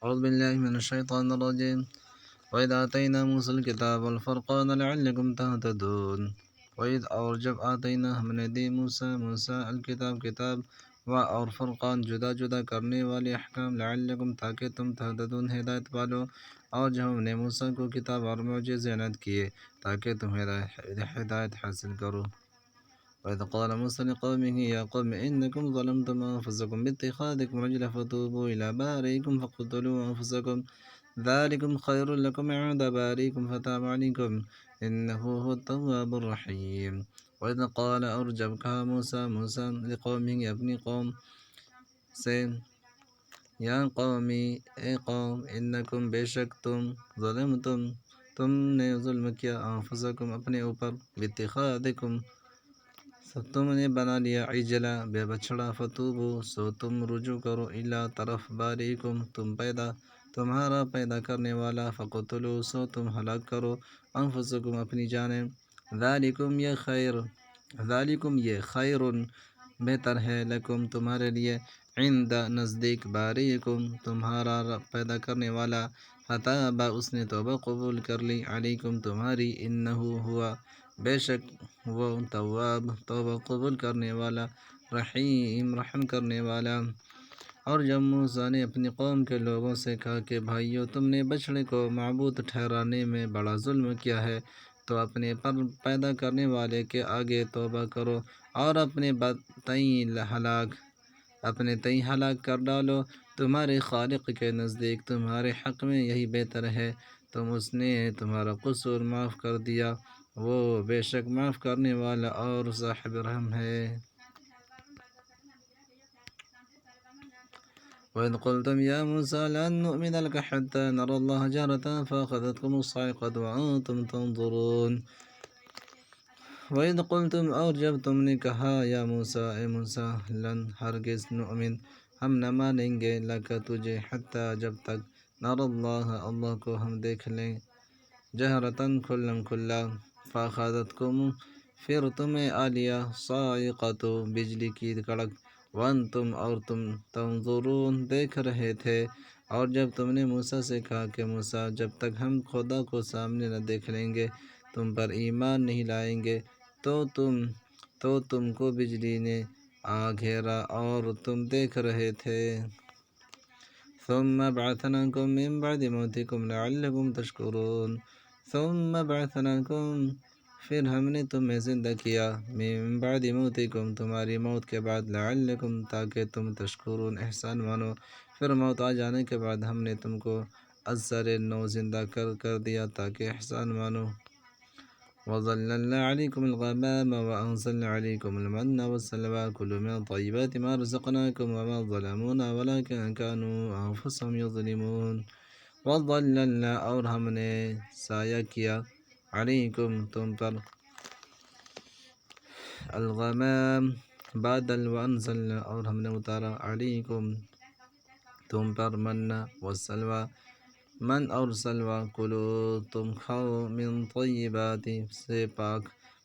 أعوذ بالله من الشيطان الرجيم. وإذ آتينا موسى الكتاب والفرقان لعلكم تهتدون. وإذ اور جب آتینا ہم نے دی موسیٰ الکتاب کتاب اور فرقان جدا جدا کرنے والے احکام لعلکم تاکہ تم تہتدون ہدایت پالو. اور جب ہم نے موسیٰ کو کتاب اور معجزے عنایت کیے تاکہ تم ہدایت حاصل کرو. وإذ قال موسى لقومه يا قوم إنكم ظلمتم أنفسكم باتخاذكم العجل فتوبوا إلى بارئكم فاقتلوا أنفسكم ذلكم خير لكم عند بارئكم فتاب عليكم إنه هو التواب الرحيم. وإذ قال اور جب کہا موسیٰ لقومه اپنی قوم سے یا قومی اے قوم انکم بے شک تم نے ظلم کیا انفسکم اپنے اوپر باتخاذکم تم نے بنا لیا عجلا بے بچڑا فتوبو سو تم رجوع کرو الا طرف باریکم تمہارا پیدا کرنے والا فقتلو سو تم ہلاک کرو انفسکم اپنی جانیں ذالکم یہ خیر بہتر ہے لکم تمہارے لیے عند نزدیک باریکم تمہارا پیدا کرنے والا فتابا اس نے توبہ قبول کر لی علیکم تمہاری انہو ہوا بے شک وہ تواب توبہ قبول کرنے والا رحیم رحم کرنے والا. اور جب موسیٰ نے اپنی قوم کے لوگوں سے کہا کہ بھائیو تم نے بچڑے کو معبود ٹھہرانے میں بڑا ظلم کیا ہے تو اپنے پر پیدا کرنے والے کے آگے توبہ کرو اور اپنے تئیں ہلاک کر ڈالو. تمہارے خالق کے نزدیک تمہارے حق میں یہی بہتر ہے اس نے تمہارا قصور معاف کر دیا وہ بے شک معاف کرنے والا اور صاحب رحم ہے. وَإِذْ قُلْتُمْ يَا مُوسَىٰ لَن نُّؤْمِنَ لَكَ حَتَّىٰ نَرَى اللَّهَ جَهْرَةً فَأَخَذَتْكُمُ الصَّاعِقَةُ وَأَنتُمْ تَنظُرُونَ. وَإِذْ قُلْتُمْ اور جب تم نے کہا یا موسیٰ اے موسیٰ لن ہرگز نؤمن ہم نہ مانیں گے لک تجھے حتیٰ جب تک نر اللہ کو ہم دیکھ لیں جہرتاً کھلم کھلا فاخذتکم پھر تمہیں آ لیا صاعقۃ بجلی کی کڑک وانتم اور تم تنظرون دیکھ رہے تھے. اور جب تم نے موسیٰ سے کہا کہ موسیٰ جب تک ہم خدا کو سامنے نہ دیکھ لیں گے تم پر ایمان نہیں لائیں گے تو تم کو بجلی نے آ گھیرا اور تم دیکھ رہے تھے. ثم بعثناکم من بعد موتکم لعلکم تشکرون. ثم بعثناکم پھر ہم نے تمہیں زندہ کیا من بعد موتکم تمہاری موت کے بعد لعلکم تاکہ تم تشکرون احسان مانو. پھر موت آ جانے کے بعد ہم نے تم کو ازسر نو زندہ کر دیا تاکہ احسان مانو. وَظَلَّلْنَا عَلَيْكُمُ الْغَمَامَ وَأَنزَلْنَا عَلَيْكُمُ الْمَنَّ وَالسَّلْوَىٰ كُلُوا مِنَ طَيِّبَاتِ مَا رَزَقْنَاكُمْ وَمَا ظَلَمُونَا وَلَٰكِن كَانُوا أَنفُسَهُمْ يَظْلِمُونَ. وَظَلَّلْنَا اور ہم نے سایہ کیا علیکم تم پر الغمام بادل وانزلنا اور ہم نے اتارا علیکم تم پر من والسلوى من اور سلوى کلو تم کھاؤ من طیبات سے پاک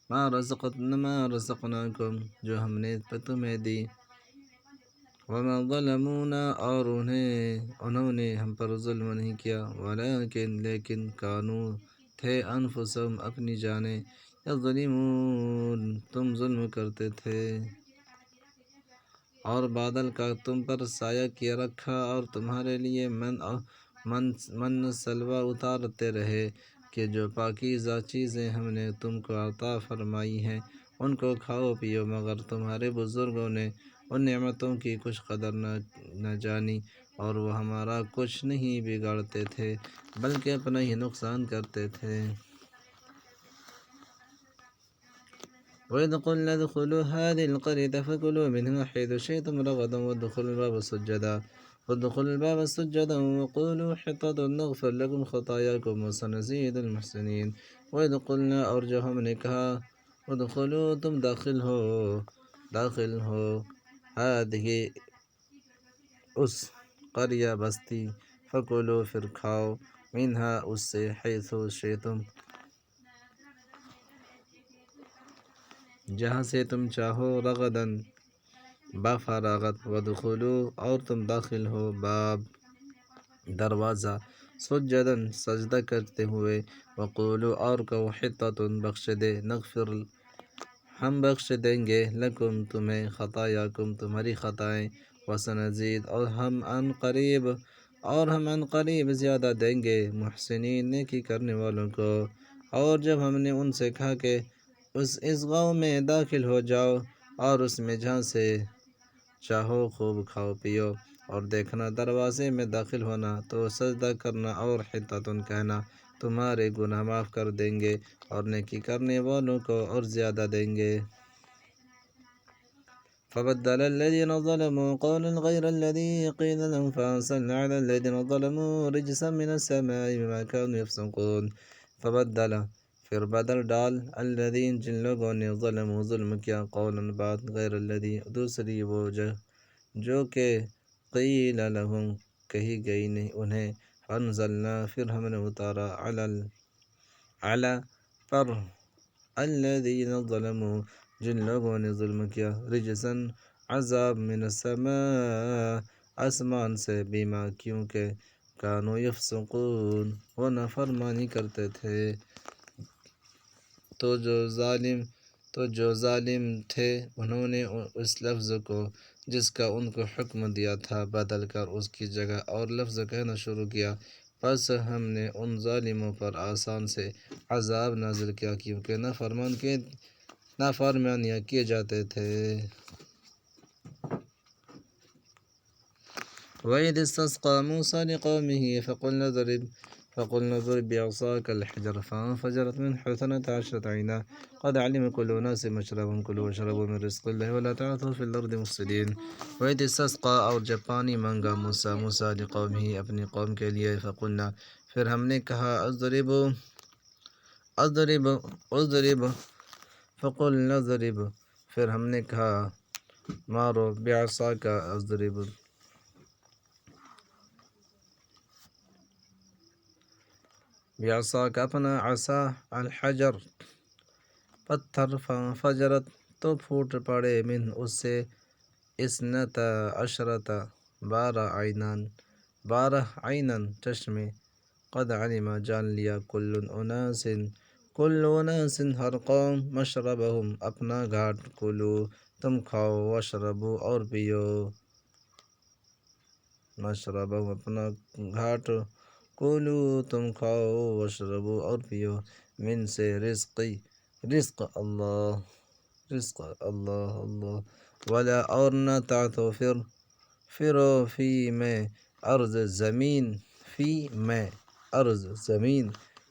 ما رزقناکم جو ہم نے تمہیں دی. وما ظلمونا اور انہوں نے ہم پر ظلم نہیں کیا لیکن کانوا تھے انفسہم اپنی جانیں یظلمون تم ظلم کرتے تھے. اور بادل کا تم پر سایہ کیا رکھا اور تمہارے لیے من سلوہ اتارتے رہے کہ جو پاکیزہ چیزیں ہم نے تم کو عطا فرمائی ہیں ان کو کھاؤ پیو مگر تمہارے بزرگوں نے ان نعمتوں کی کچھ قدر نہ جانی اور وہ ہمارا کچھ نہیں بگاڑتے تھے بلکہ اپنا ہی نقصان کرتے تھے. وَإِذْ قُلْنَا ادْخُلُوا هَٰذِهِ الْقَرْيَةَ فَكُلُوا مِنْهَا حَيْثُ شِئْتُمْ رَغَدًا وَادْخُلُوا الْبَابَ سُجَّدًا وَقُولُوا حِطَّةٌ نَغْفِرْ لَكُمْ خَطَايَاكُمْ وَسَنَزِيدُ الْمُحْسِنِينَ. وَإِذْ قُلْنَا اور جو ہم نے کہا ادخلوا تم داخل ہو هذه اس قریہ بستی فکلوا پھر کھاؤ منہا اس سے حیث شئتم جہاں سے تم چاہو رغداً بفراغت وادخلوا اور تم داخل ہو باب دروازہ سجدن سجدہ کرتے ہوئے، وقولو اور کہو حطۃ بخش دے، نغفر ہم بخش دیں گے، لکم تمہیں، خطایاکم تمہاری خطائیں، وسنزید اور ہم عن قریب زیادہ دیں گے، محسنین نیکی کرنے والوں کو۔ اور جب ہم نے ان سے کہا کہ اس گاؤں میں داخل ہو جاؤ اور اس میں جہاں سے چاہو خوب کھاؤ پیو، اور دیکھنا دروازے میں داخل ہونا تو سجدہ کرنا اور حطۃ کہنا، تمہارے گناہ معاف کر دیں گے اور نیکی کرنے والوں کو اور زیادہ دیں گے۔ فبدل الذين ظلموا قولا غير الذي قيل لهم فأرسلنا على الذين ظلموا رجزا من السماء بما كانوا يفسقون۔ فبدل پھر بدل ڈال الذین جن لوگوں نے ظلم کیا، قولا بات، غیر الذی دوسری وہ جو کہ قیل لہم کہی گئی نہیں انہیں، فانزلنا پھر ہم نے اتارا علی پر الذین ظلموا جن لوگوں نے ظلم کیا، رجزاً عذاب، من السماء آسمان سے، بما کیونکہ، کانوا یفسقون وہ نافرمانی کرتے تھے۔ تو جو ظالم تھے انہوں نے اس لفظ کو جس کا ان کو حکم دیا تھا بدل کر اس کی جگہ اور لفظ کہنا شروع کیا، پس ہم نے ان ظالموں پر آسان سے عذاب نازل کیا کیونکہ نافرمانیاں کیے جاتے تھے۔ وَإِذِ اسْتَسْقَىٰ مُوسَىٰ لِقَوْمِهِ فَقُلْنَا اضْرِب بِّعَصَاكَ الْحَجَرَ فَانفَجَرَتْ مِنْهُ اثْنَتَا عَشْرَةَ عَيْنًا قَدْ عَلِمَ كُلُّ أُنَاسٍ مَّشْرَبَهُمْ كُلُوا وَاشْرَبُوا مِن رِّزْقِ اللَّهِ وَلَا تَعْثَوْا فِي الْأَرْضِ مُفْسِدِينَ۔ وَإِذِ اسْتَسْقَىٰ اور جب پانی مانگا موسیٰ لِقَوْمِهِ اپنی قوم کے لیے، فَقُلْنَا پھر ہم نے کہا فَقُلْنَا اضْرِب پھر ہم نے کہا مارو، بِعَصَاكَ اپنا عصا، الحجر پتھر، فانفجرت تو پھوٹ پڑے، من اس سے، اثنتا عشرۃ 12 عیناً چشمے، قد علم جان لیا، کل اناس ہر قوم، مشربہم اپنا گھاٹ، کلو تم کھاؤ، واشربو اور پیو، مشربہم اپنا گھاٹ، کلو تم کھاؤ، واشربو اور پیو، من سے، رزق اللہ ولا اور نہ تعثوا پھرو فی میں ارض زمین،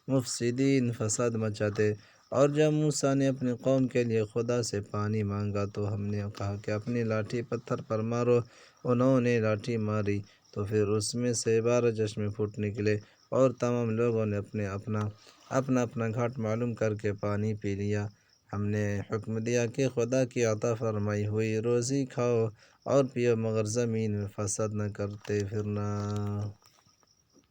مفسدین فساد مچاتے۔ اور جب موسیٰ نے اپنی قوم کے لیے خدا سے پانی مانگا تو ہم نے کہا کہ اپنی لاٹھی پتھر پر مارو، انہوں نے لاٹھی ماری تو پھر اس میں سے 12 چشمے پھوٹ نکلے، اور تمام لوگوں نے اپنا گھاٹ معلوم کر کے پانی پی لیا۔ ہم نے حکم دیا کہ خدا کی عطا فرمائی ہوئی روزی کھاؤ اور پیو، مگر زمین میں فساد نہ کرتے پھرنا۔